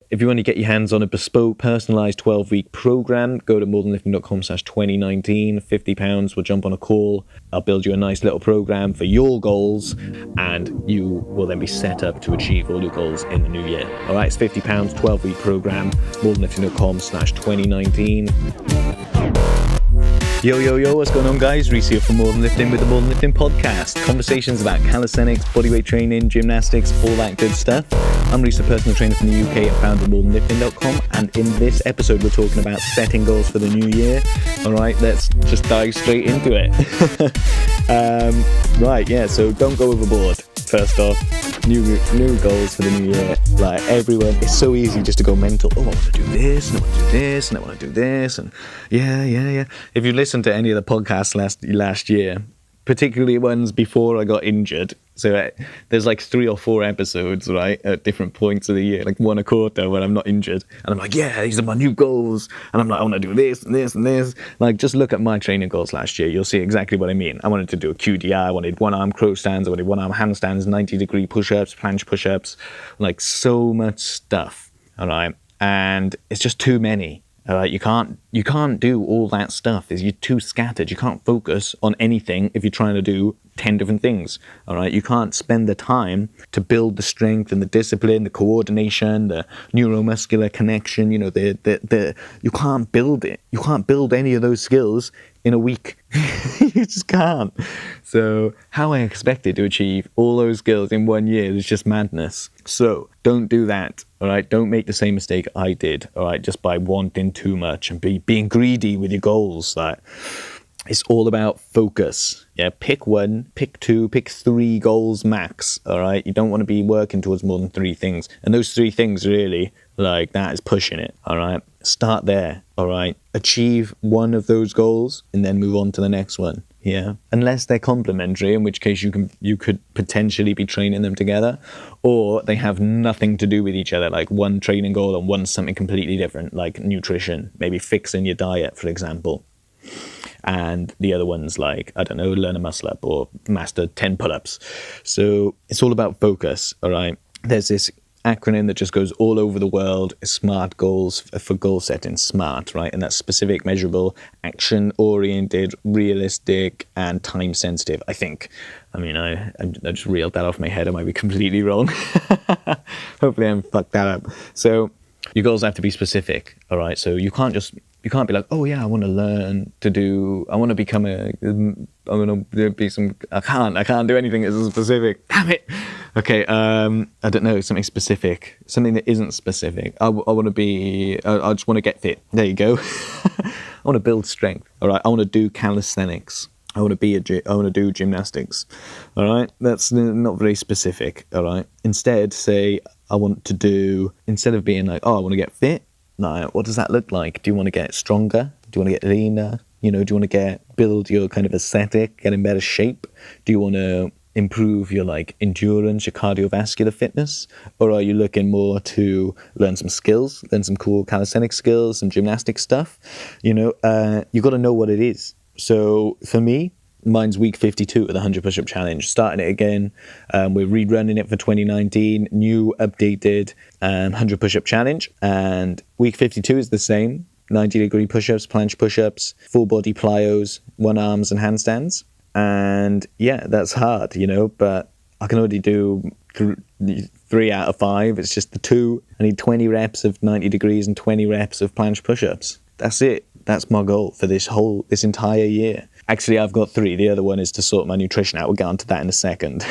If you want to get your hands on a bespoke, personalized 12-week program, go to morethanlifting.com/2019. £50, we'll jump on a call. I'll build you a nice little program for your goals, and you will then be set up to achieve all your goals in the new year. All right, it's £50, 12-week program, morethanlifting.com/2019. Yo, what's going on, guys? Rhys here from More Than Lifting with the More Than Lifting podcast. Conversations about calisthenics, bodyweight training, gymnastics, all that good stuff. I'm Rhys, a personal trainer from the UK and founder of morethanlifting.com, and in this episode we're talking about setting goals for the new year. Alright, let's just dive straight into it. So don't go overboard. First off, new goals for the new year. Like, everyone, it's so easy just to go mental. Oh, I want to do this, and I want to do this, and I want to do this, and yeah. If you listen to any of the podcasts last year, particularly ones before I got injured, so there's like 3 or 4 episodes, right, at different points of the year, like one a quarter when I'm not injured, and I'm like, yeah, these are my new goals, and I'm like, I want to do this and this and this. Like, just look at my training goals last year, you'll see exactly what I mean. I wanted to do a QDI, I wanted one arm crow stands, I wanted one arm handstands, 90-degree push-ups, planche push-ups, like so much stuff, all right, and it's just too many. All right, you can't do all that stuff. You're too scattered. You can't focus on anything if you're trying to do 10 different things. All right, you can't spend the time to build the strength and the discipline, the coordination, the neuromuscular connection. You know, you can't build it. You can't build any of those skills in a week. You just can't. So how I expected to achieve all those skills in 1 year is just madness. So don't do that. All right, don't make the same mistake I did. All right, just by wanting too much and being greedy with your goals. Like, it's all about focus. Yeah, pick 1, pick 2, pick 3 goals max. All right, you don't want to be working towards more than 3 things. And those 3 things really, like, that is pushing it. All right, start there. All right, achieve one of those goals and then move on to the next one. Yeah, unless they're complementary, in which case you could potentially be training them together, or they have nothing to do with each other, like one training goal and one's something completely different, like nutrition, maybe fixing your diet, for example. And the other one's like, I don't know, learn a muscle up or master 10 pull-ups. So it's all about focus, all right? There's this acronym that just goes all over the world, SMART goals for goal setting, SMART, right? And that's specific, measurable, action-oriented, realistic, and time-sensitive, I think. I mean, I just reeled that off my head. I might be completely wrong. Hopefully I haven't fucked that up. So your goals have to be specific, all right? So you can't be like, oh yeah, I want to become I can't do anything that's specific. Damn it. Okay, I don't know, something specific, something that isn't specific. I just want to get fit. There you go. I want to build strength. All right, I want to do calisthenics. I want to do gymnastics. All right, that's not very specific. All right, instead say instead of being like, oh, I want to get fit. Now, what does that look like? Do you want to get stronger? Do you want to get leaner? You know, do you want to build your kind of aesthetic, get in better shape? Do you want to improve your like endurance, your cardiovascular fitness? Or are you looking more to learn some skills, learn some cool calisthenic skills, some gymnastic stuff? You know, you got to know what it is. So for me, mine's week 52 of the 100 push-up challenge. Starting it again. We're rerunning it for 2019. New updated 100 push-up challenge. And week 52 is the same. 90-degree push-ups, planche push-ups, full body plyos, one arms and handstands. And yeah, that's hard, you know, but I can only do 3 out of 5. It's just the 2. I need 20 reps of 90 degrees and 20 reps of planche push-ups. That's it. That's my goal for this entire year. Actually, I've got 3. The other one is to sort my nutrition out. We'll get onto that in a second.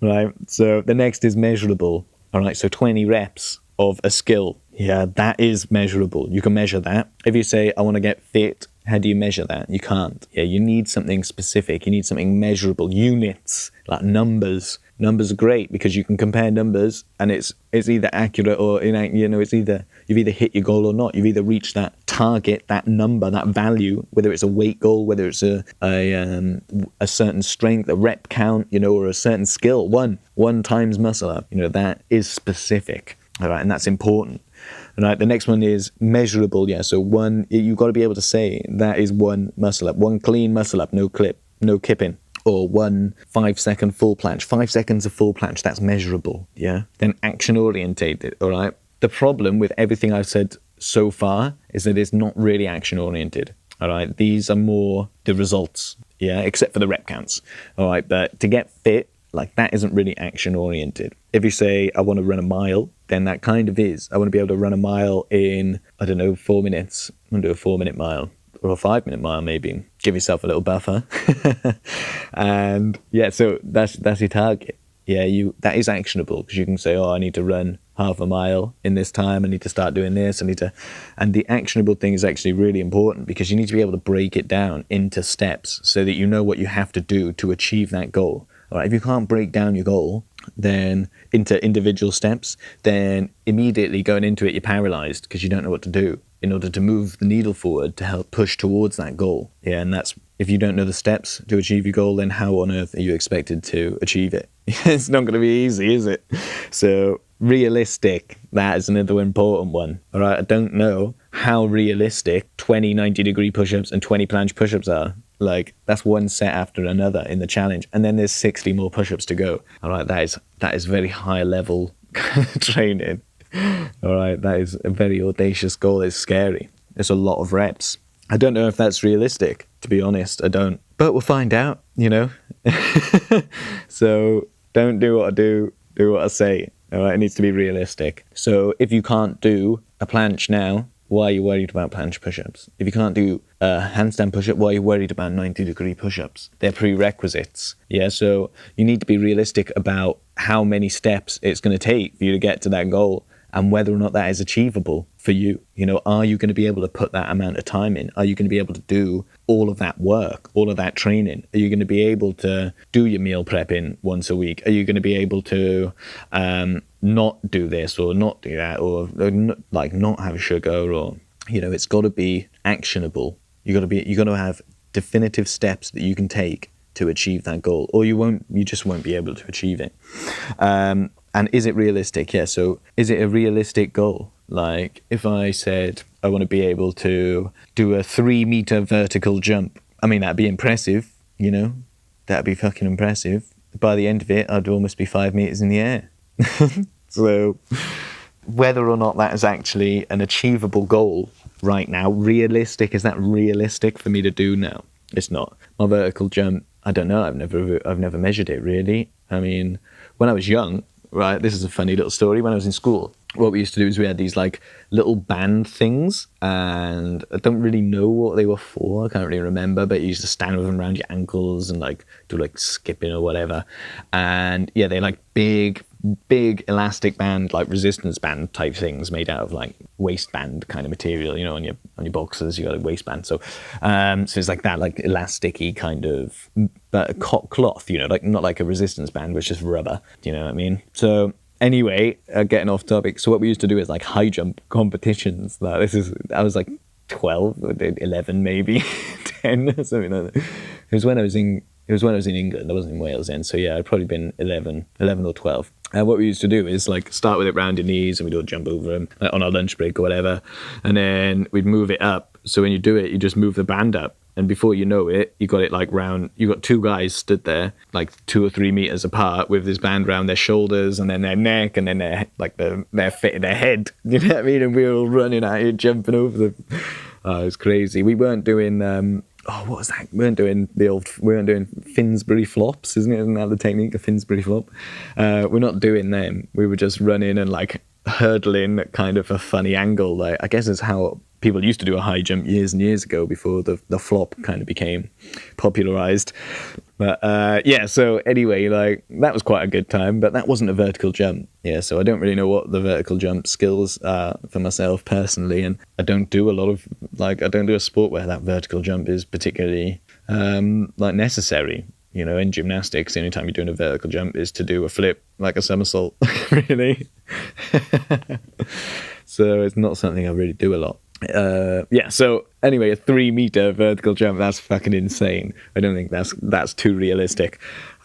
Right. So the next is measurable. All right. So 20 reps of a skill. Yeah, that is measurable. You can measure that. If you say, I want to get fit, how do you measure that? You can't. Yeah, you need something specific. You need something measurable. Units, like numbers. Numbers are great because you can compare numbers and it's either accurate or inaccurate. You know, it's either you've either hit your goal or not. You've either reached that target, that number, that value, whether it's a weight goal, whether it's a certain strength, a rep count, you know, or a certain skill. One times muscle up. You know, that is specific. All right, and that's important. All right, the next one is measurable. Yeah, so you've got to be able to say that is one muscle up, one clean muscle up, no kipping. or 1 5-second full planche. 5 seconds of full planche, that's measurable, yeah? Then action orientated, all right? The problem with everything I've said so far is that it's not really action oriented, all right? These are more the results, yeah, except for the rep counts, all right? But to get fit, like, that isn't really action oriented. If you say, I want to run a mile, then that kind of is. I want to be able to run a mile in, I don't know, 4 minutes. I'm going to do a 4-minute mile. Or a 5-minute mile, maybe. Give yourself a little buffer. And yeah, so that's your target. Yeah, that is actionable, because you can say, oh, I need to run half a mile in this time. I need to start doing this. And the actionable thing is actually really important, because you need to be able to break it down into steps so that you know what you have to do to achieve that goal. All right, if you can't break down your goal then into individual steps, then immediately going into it, you're paralyzed because you don't know what to do in order to move the needle forward to help push towards that goal. Yeah, and that's, if you don't know the steps to achieve your goal, then how on earth are you expected to achieve it? It's not going to be easy, is it? So realistic, that is another important one. All right, I don't know how realistic 20 90-degree push-ups and 20 planche push-ups are. Like, that's one set after another in the challenge, and then there's 60 more push-ups to go. All right, that is very high level training. All right, that is a very audacious goal. It's scary. It's a lot of reps. I don't know if that's realistic, to be honest. I don't, but we'll find out, you know. So don't do what I do what I say. All right, it needs to be realistic. So if you can't do a planche now, why are you worried about planche push-ups? If you can't do a handstand push-up, why are you worried about 90-degree push-ups? They're prerequisites. Yeah, so you need to be realistic about how many steps it's going to take for you to get to that goal, and whether or not that is achievable for you. You know, are you going to be able to put that amount of time in? Are you going to be able to do all of that work, all of that training? Are you going to be able to do your meal prepping once a week? Are you going to be able to not do this or not do that, or like not have sugar? Or, you know, it's got to be actionable. You got to have definitive steps that you can take to achieve that goal, or you just won't be able to achieve it. And is it realistic? Yeah, so is it a realistic goal? Like, if I said I want to be able to do a 3-meter vertical jump, I mean, that'd be impressive, you know? That'd be fucking impressive. By the end of it, I'd almost be 5 meters in the air. So whether or not that is actually an achievable goal right now, realistic, is that realistic for me to do now? It's not. My vertical jump, I don't know. I've never measured it, really. I mean, when I was young, right, this is a funny little story. When I was in school, what we used to do is we had these like little band things, and I don't really know what they were for. I can't really remember, but you used to stand with them around your ankles and like do like skipping or whatever. And yeah, they're like big elastic band, like resistance band type things made out of like waistband kind of material, you know, on your boxers, you got a waistband. So it's like that, like elasticy kind of, but cloth, you know, like not like a resistance band, but it's just rubber, you know what I mean? So anyway, getting off topic. So what we used to do is like high jump competitions. Like I was like 12 or 11 maybe, 10 or something like that. It was when I was in England. I wasn't in Wales then. So yeah, I'd probably been 11 or 12. And what we used to do is like start with it round your knees, and we'd all jump over them like, on our lunch break or whatever. And then we'd move it up. So when you do it, you just move the band up. And before you know it, you got it like round, you got 2 guys stood there like 2 or 3 meters apart with this band round their shoulders and then their neck and then their head, you know what I mean? And we were all running at it, jumping over them. Oh, it was crazy. We weren't doing, what was that? We weren't doing Finsbury flops, isn't it? Isn't that the technique, a Finsbury flop? We're not doing them. We were just running and like hurdling at kind of a funny angle. Like, I guess it's how people used to do a high jump years and years ago before the flop kind of became popularized. But yeah, so anyway, like that was quite a good time, but that wasn't a vertical jump. Yeah, so I don't really know what the vertical jump skills are for myself personally, and I don't do a sport where that vertical jump is particularly like necessary. You know, in gymnastics, the only time you're doing a vertical jump is to do a flip, like a somersault, really. So it's not something I really do a lot. Yeah, so anyway, a 3-meter vertical jump, that's fucking insane. I don't think that's too realistic.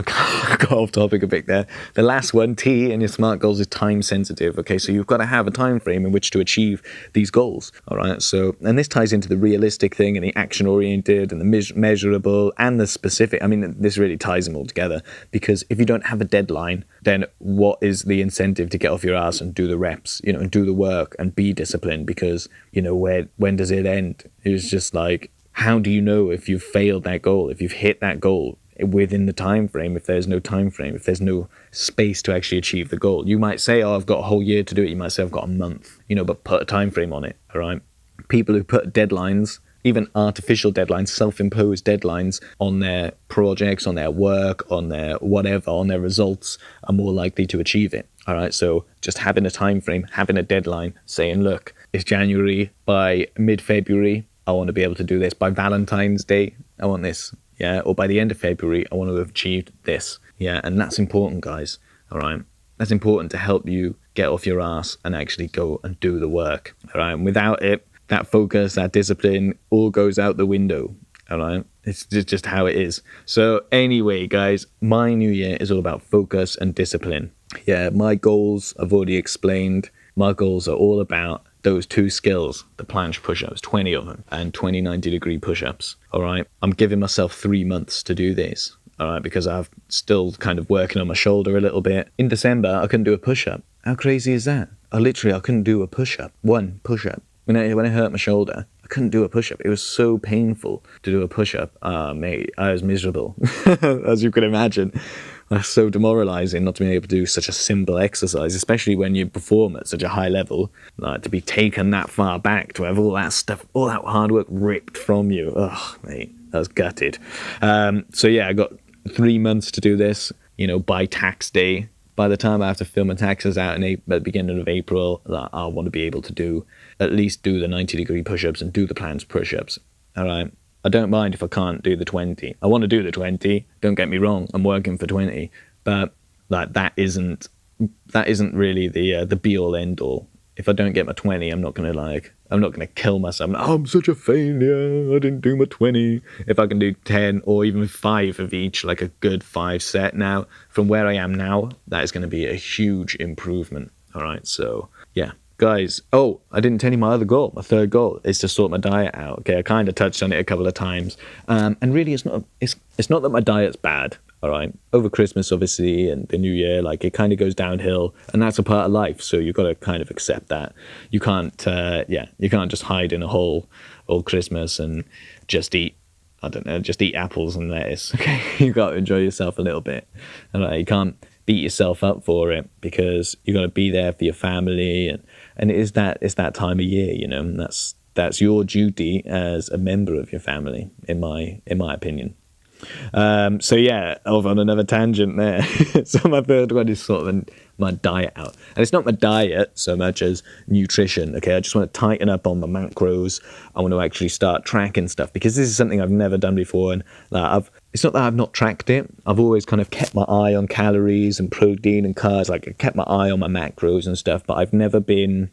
I got off topic a bit there. The last one, T in your SMART goals, is time sensitive. Okay, so you've got to have a time frame in which to achieve these goals. All right, so, and this ties into the realistic thing and the action oriented and the measurable and the specific. I mean, this really ties them all together, because if you don't have a deadline, then what is the incentive to get off your ass and do the reps, and do the work and be disciplined? Because, when does it end? It's just like, how do you know if you've failed that goal, if you've hit that goal within the time frame, if there's no time frame, if there's no space to actually achieve the goal? You might say, oh, I've got a whole year to do it. You might say, I've got a month, but put a time frame on it. All right. People who put deadlines, even artificial deadlines, self-imposed deadlines on their projects, on their work, on their whatever, on their results, are more likely to achieve it. All right. So just having a time frame, having a deadline, saying, look, it's January, by mid-February, I want to be able to do this. By Valentine's Day, I want this. Yeah, or by the end of February, I want to have achieved this. Yeah, and that's important, guys. All right, that's important to help you get off your ass and actually go and do the work. All right, and without it, that focus, that discipline, all goes out the window. All right, it's just how it is. So anyway, guys, my new year is all about focus and discipline. Yeah, my goals I've already explained. My goals are all about those two skills, the planche push-ups, 20 of them, and 20 90-degree push-ups. All right, I'm giving myself 3 months to do this. All right, because I'm still kind of working on my shoulder a little bit. In December, I couldn't do a push-up. How crazy is that? I couldn't do a push-up. One push-up. When I hurt my shoulder, I couldn't do a push-up. It was so painful to do a push-up. Mate, I was miserable, as you can imagine. That's so demoralizing not to be able to do such a simple exercise, especially when you perform at such a high level, like to be taken that far back, to have all that stuff, all that hard work ripped from you. Oh, mate, I was gutted. So yeah, I got 3 months to do this, by tax day. By the time I have to fill my taxes out at the beginning of April, I want to be able to at least do the 90-degree push-ups and do the planche push-ups. All right. I don't mind if I can't do the 20. I want to do the 20. Don't get me wrong. I'm working for 20, but that isn't really the be all end all. If I don't get my 20, I'm not gonna kill myself. I'm such a failure. I didn't do my 20. If I can do 10 or even 5 of each, like a good 5 set now, from where I am now, that is going to be a huge improvement. All right. So yeah. Guys, I didn't tell you my other goal. My third goal is to sort my diet out. Okay, I kind of touched on it a couple of times, and really, it's not that my diet's bad. All right, over Christmas, obviously, and the New Year, it kind of goes downhill, and that's a part of life. So you've got to kind of accept that. You can't, you can't just hide in a hole all Christmas and just eat. I don't know, just eat apples and lettuce. Okay, you got to enjoy yourself a little bit. All right, you can't beat yourself up for it, because you got to be there for your family, and it's that time of year, and that's your duty as a member of your family, in my opinion. So yeah, over on another tangent there. So my third one is sort of my diet out, and it's not my diet so much as nutrition. Okay, I just want to tighten up on my macros. I want to actually start tracking stuff, because this is something I've never done before, and it's not that I've not tracked it. I've always kind of kept my eye on calories and protein and carbs. I kept my eye on my macros and stuff, but I've never been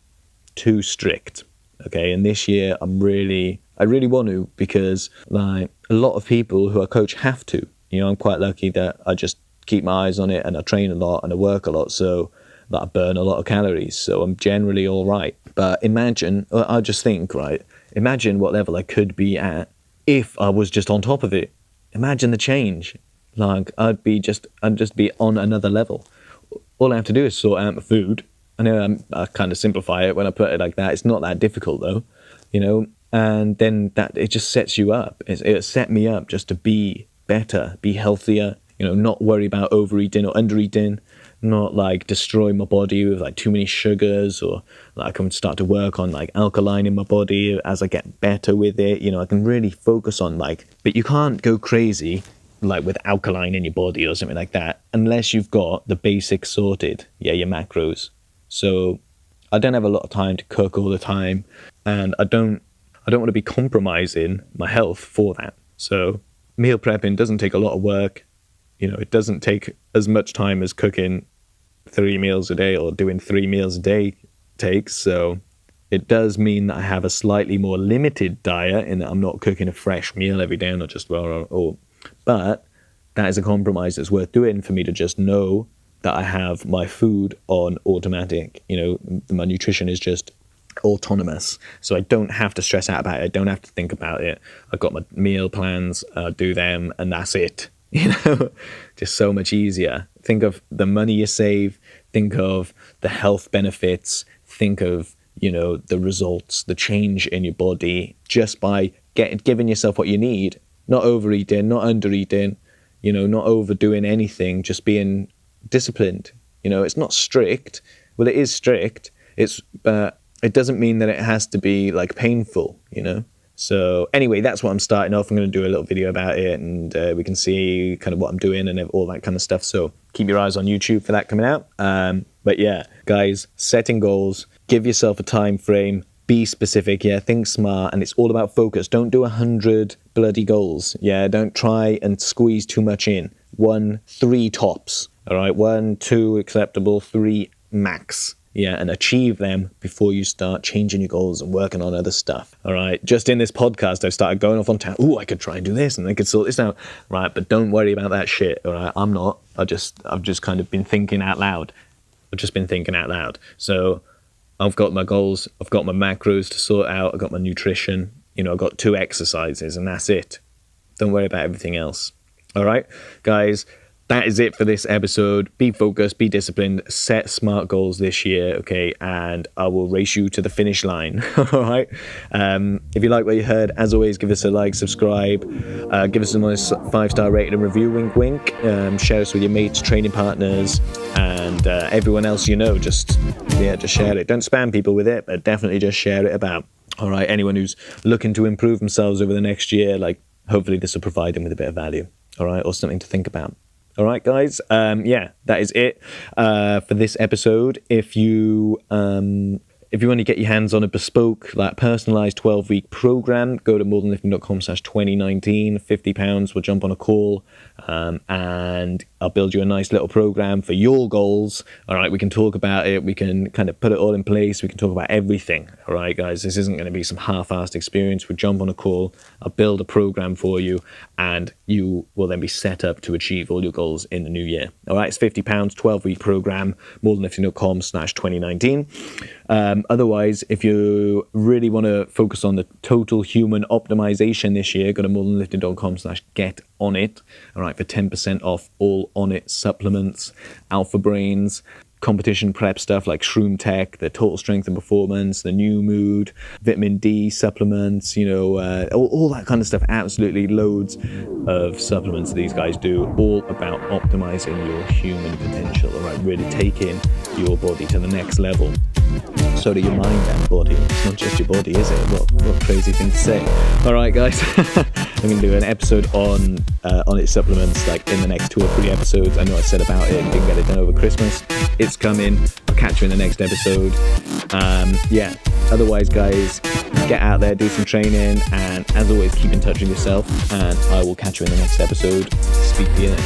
too strict. Okay, and this year I really want to, because a lot of people who I coach have to. I'm quite lucky that I just keep my eyes on it, and I train a lot and I work a lot, so that I burn a lot of calories. So I'm generally all right. But I just think, right, imagine what level I could be at if I was just on top of it. Imagine the change. I'd just be on another level. All I have to do is sort out my food. I know I kind of simplify it when I put it like that. It's not that difficult though, and then that it just sets you up. It set me up just to be better, be healthier, not worry about overeating or undereating, not destroy my body with too many sugars, or I can start to work on alkaline in my body as I get better with it. I can really focus on but you can't go crazy with alkaline in your body or something like that unless you've got the basics sorted. Yeah, your macros. So I don't have a lot of time to cook all the time, and I don't want to be compromising my health for that. So meal prepping doesn't take a lot of work. It doesn't take as much time as cooking 3 meals a day or doing 3 meals a day takes. So it does mean that I have a slightly more limited diet in that I'm not cooking a fresh meal every day, not just but that is a compromise that's worth doing for me to just know that I have my food on automatic. You know, my nutrition is just autonomous, so I don't have to stress out about it. I don't have to think about it. I've got my meal plans, do them, and that's it. You know, just so much easier. Think of the money you save, think of the health benefits, think of, you know, the results, the change in your body just by giving yourself what you need. Not overeating, not undereating, you know, not overdoing anything, just being disciplined. You know, it's not strict. Well, it is strict. But it doesn't mean that it has to be like painful, you know. So anyway, that's what I'm starting off. I'm going to do a little video about it, and we can see kind of what I'm doing and all that kind of stuff. So keep your eyes on YouTube for that coming out. But yeah, guys, setting goals, give yourself a time frame, be specific. Yeah, think smart, and it's all about focus. Don't do 100 bloody goals. Yeah, don't try and squeeze too much in. 1, 3 tops. All right, 1, 2 acceptable, 3 max. Yeah, and achieve them before you start changing your goals and working on other stuff. All right, just in this podcast, I've started going off on town. Oh, I could try and do this, and I could sort this out. Right, but don't worry about that shit. All right, I'm not. I've just kind of been thinking out loud. I've just been thinking out loud. So I've got my goals. I've got my macros to sort out. I've got my nutrition. You know, I've got 2 exercises, and that's it. Don't worry about everything else. All right, guys. That is it for this episode. Be focused, be disciplined, set smart goals this year, okay? And I will race you to the finish line, all right? If you like what you heard, as always, give us a like, subscribe, give us a nice 5-star rating and review, wink, wink. Share us with your mates, training partners, and everyone else you know. Just share it. Don't spam people with it, but definitely just share it about. All right, anyone who's looking to improve themselves over the next year, like, hopefully this will provide them with a bit of value, all right? Or something to think about. All right, guys. Yeah, that is it for this episode. If you want to get your hands on a bespoke, like personalized 12-week program, go to morethanlifting.com/2019. £50. We'll jump on a call, and I'll build you a nice little program for your goals. All right, we can talk about it. We can kind of put it all in place. We can talk about everything. All right, guys. This isn't going to be some half-assed experience. We'll jump on a call. I'll build a program for you, and you will then be set up to achieve all your goals in the new year. All right, it's £50, 12-week program, morethanlifting.com/2019. Otherwise, if you really want to focus on the total human optimization this year, go to morethanlifting.com/getonnit. All right, for 10% off all Onnit supplements, Alpha Brains, competition prep stuff like Shroom Tech, the Total Strength and Performance, the New Mood, Vitamin D supplements, you know, all that kind of stuff. Absolutely loads of supplements these guys do, all about optimizing your human potential. All right, really taking your body to the next level. So do your mind and body. It's not just your body, is it? What a crazy thing to say. All right, guys. I'm going to do an episode on its supplements, like in the next 2 or 3 episodes. I know I said about it and didn't get it done over Christmas. It's coming. I'll catch you in the next episode. Yeah. Otherwise, guys, get out there, do some training, and as always, keep in touch with yourself. And I will catch you in the next episode. Speak to you then.